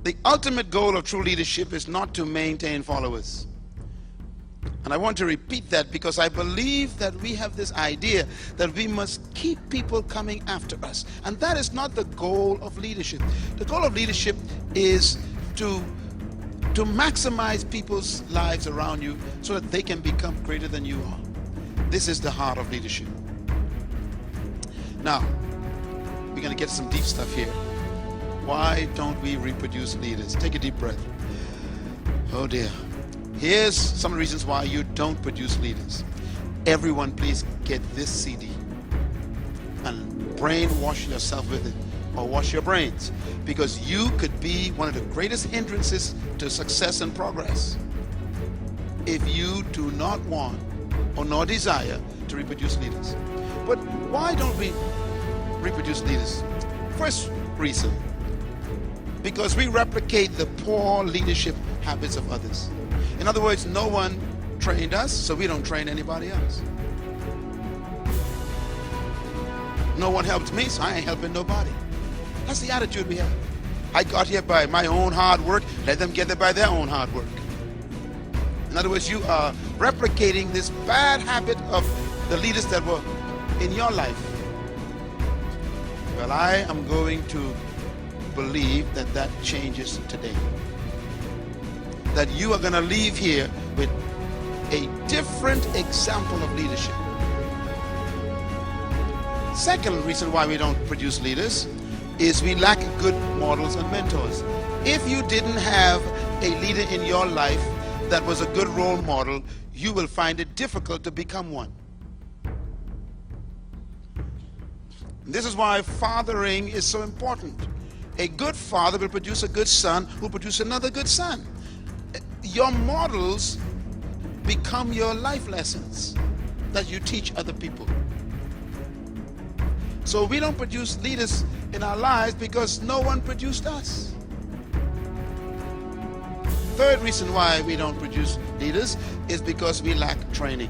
The ultimate goal of true leadership is not to maintain followers. And I want to repeat that because I believe that we have this idea that we must keep people coming after us. And that is not the goal of leadership. The goal of leadership is to maximize people's lives around you so that they can become greater than you are. This is the heart of leadership. Now, we're going to get some deep stuff here. Why don't we reproduce leaders? Take a deep breath. Oh dear. Here's some reasons why you don't produce leaders. Everyone, please get this CD and brainwash yourself with it, or wash your brains, because you could be one of the greatest hindrances to success and progress if you do not want or nor desire to reproduce leaders. But why don't we reproduce leaders? First reason, because we replicate the poor leadership habits of others. In other words, no one trained us, so we don't train anybody else. No one helped me, so I ain't helping nobody. That's the attitude we have. I got here by my own hard work, let them get there by their own hard work. In other words, you are replicating this bad habit of the leaders that were in your life. Well, I am going to believe that that changes today. That you are going to leave here with a different example of leadership. Second reason why we don't produce leaders is we lack good models and mentors. If you didn't have a leader in your life that was a good role model, you will find it difficult to become one. This is why fathering is so important. A good father will produce a good son who will produce another good son. Your models become your life lessons that you teach other people. So we don't produce leaders in our lives because no one produced us. Third reason why we don't produce leaders is because we lack training.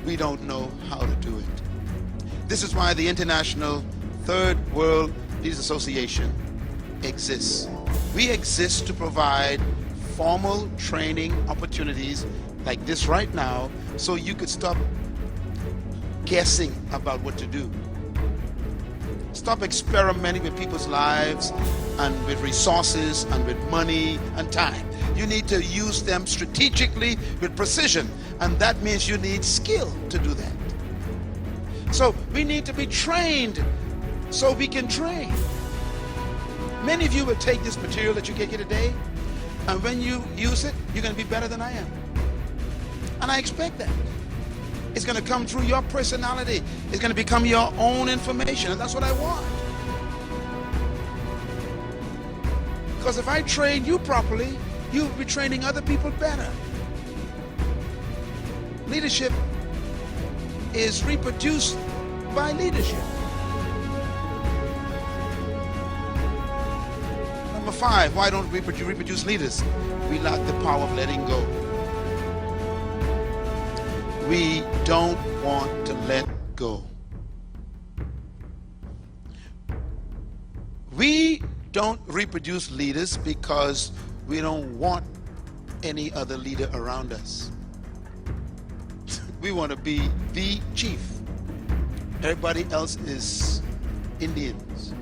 We don't know how to do it. This is why the International Third World Leaders Association exists. We exist to provide formal training opportunities like this right now, so you could stop guessing about what to do. Stop experimenting with people's lives and with resources and with money and time. You need to use them strategically with precision, and that means you need skill to do that. So we need to be trained so we can train. Many of you will take this material that you get here today, and when you use it, you're going to be better than I am. And I expect that. It's going to come through your personality. It's going to become your own information, and that's what I want. Because if I train you properly, you'll be training other people better. Leadership is reproduced by leadership. Number 5, why don't we reproduce leaders? We lack the power of letting go. We don't want to let go. We don't reproduce leaders because we don't want any other leader around us. We want to be the chief. Everybody else is Indians.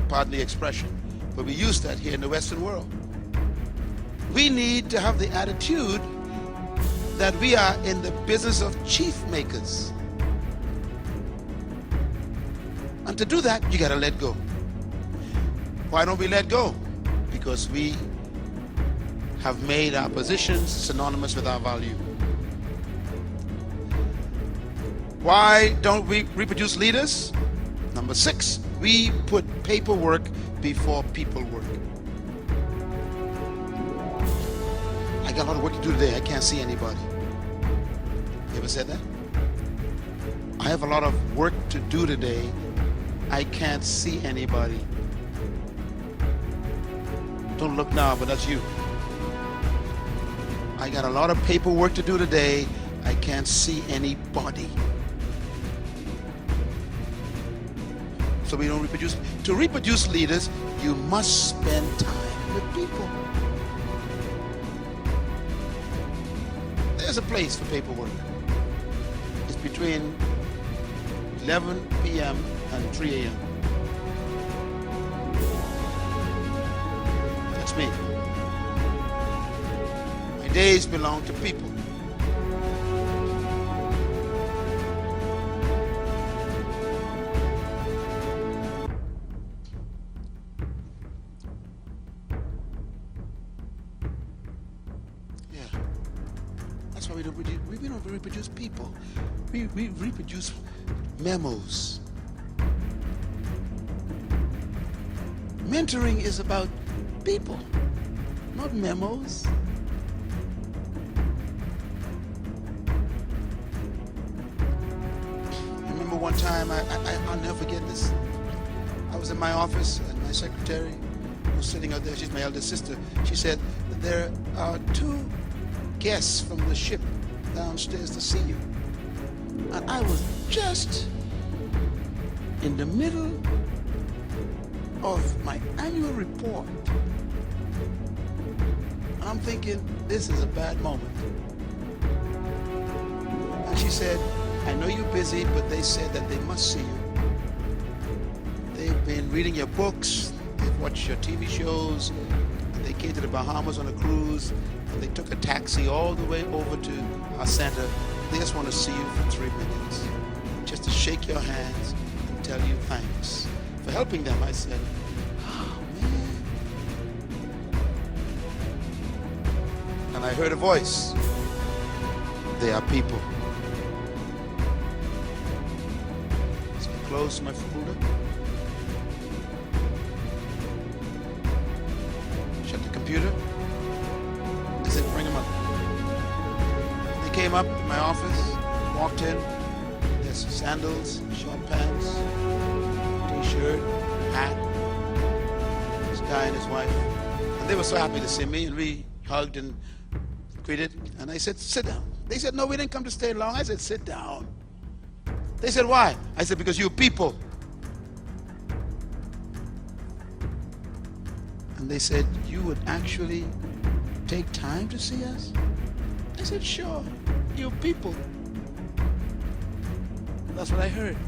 Pardon the expression, but we use that here in the Western world. We need to have the attitude that we are in the business of chief makers. And to do that, you got to let go. Why don't we let go? Because we have made our positions synonymous with our value. Why don't we reproduce leaders? Number 6, we put paperwork before people work. I got a lot of work to do today. I can't see anybody. You ever said that? I have a lot of work to do today. I can't see anybody. Don't look now, but that's you. I got a lot of paperwork to do today. I can't see anybody. So we don't reproduce. To reproduce leaders, you must spend time with people. There's a place for paperwork. It's between 11 p.m. and 3 a.m. That's me. My days belong to people. That's why we don't reproduce people. We reproduce memos. Mentoring is about people, not memos. I remember one time, I'll never forget this. I was in my office and my secretary was sitting out there. She's my eldest sister. She said, there are 2 guests from the ship downstairs to see you. And I was just in the middle of my annual report. And I'm thinking, this is a bad moment. And she said, I know you're busy, but they said that they must see you. They've been reading your books, they've watched your TV shows, and they came to the Bahamas on a cruise, and they took a taxi all the way over to our center. They just want to see you for 3 minutes, just to shake your hands and tell you thanks for helping them. I said, oh man. And I heard a voice. They are people. So I closed my folder, shut the computer. I said, bring them up. They came up to my office, walked in. There's sandals, short pants, t-shirt, hat. This guy and his wife. And they were so happy to see me, and we hugged and greeted. And I said, sit down. They said, no, we didn't come to stay long. I said, sit down. They said, why? I said, because you're people. And they said, you would actually take time to see us? I said, sure, you're people. That's what I heard.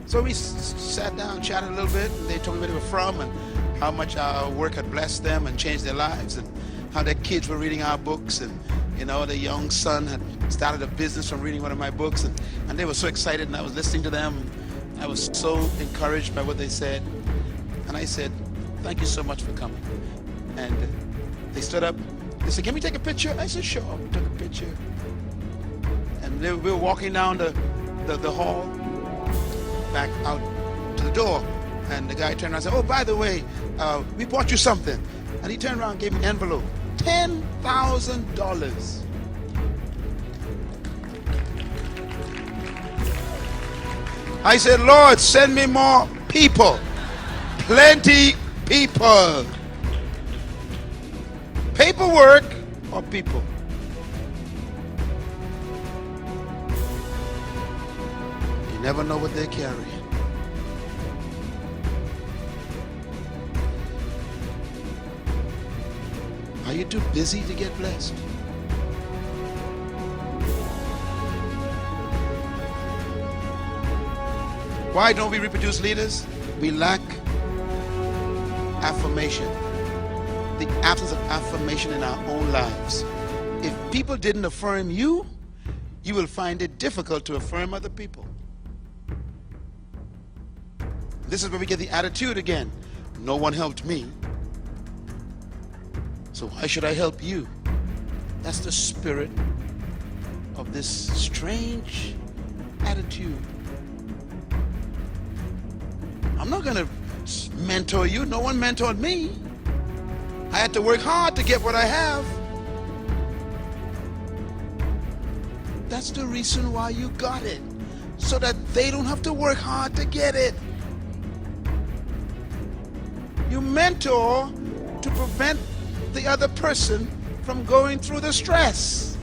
So we sat down, chatted a little bit, and they told me where they were from and how much our work had blessed them and changed their lives, and how their kids were reading our books, and you know, their young son had started a business from reading one of my books, and they were so excited, and I was listening to them. I was so encouraged by what they said, and I said, thank you so much for coming. And they stood up. They said, can we take a picture? I said, sure. We took a picture. And we were walking down the hall back out to the door. And the guy turned around and said, oh, by the way, we bought you something. And he turned around and gave me an envelope. $10,000. I said, Lord, send me more people. Plenty people. Paperwork or people? You never know what they're carrying. Are you too busy to get blessed? Why don't we reproduce leaders? We lack affirmation. The absence of affirmation in our own lives. If people didn't affirm you, you will find it difficult to affirm other people. This is where we get the attitude again. No one helped me, so why should I help you? That's the spirit of this strange attitude. I'm not going to mentor you. No one mentored me. I had to work hard to get what I have. That's the reason why you got it, so that they don't have to work hard to get it. You mentor to prevent the other person from going through the stress.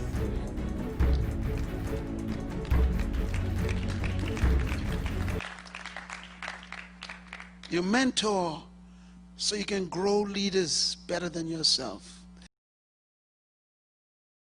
You mentor so you can grow leaders better than yourself.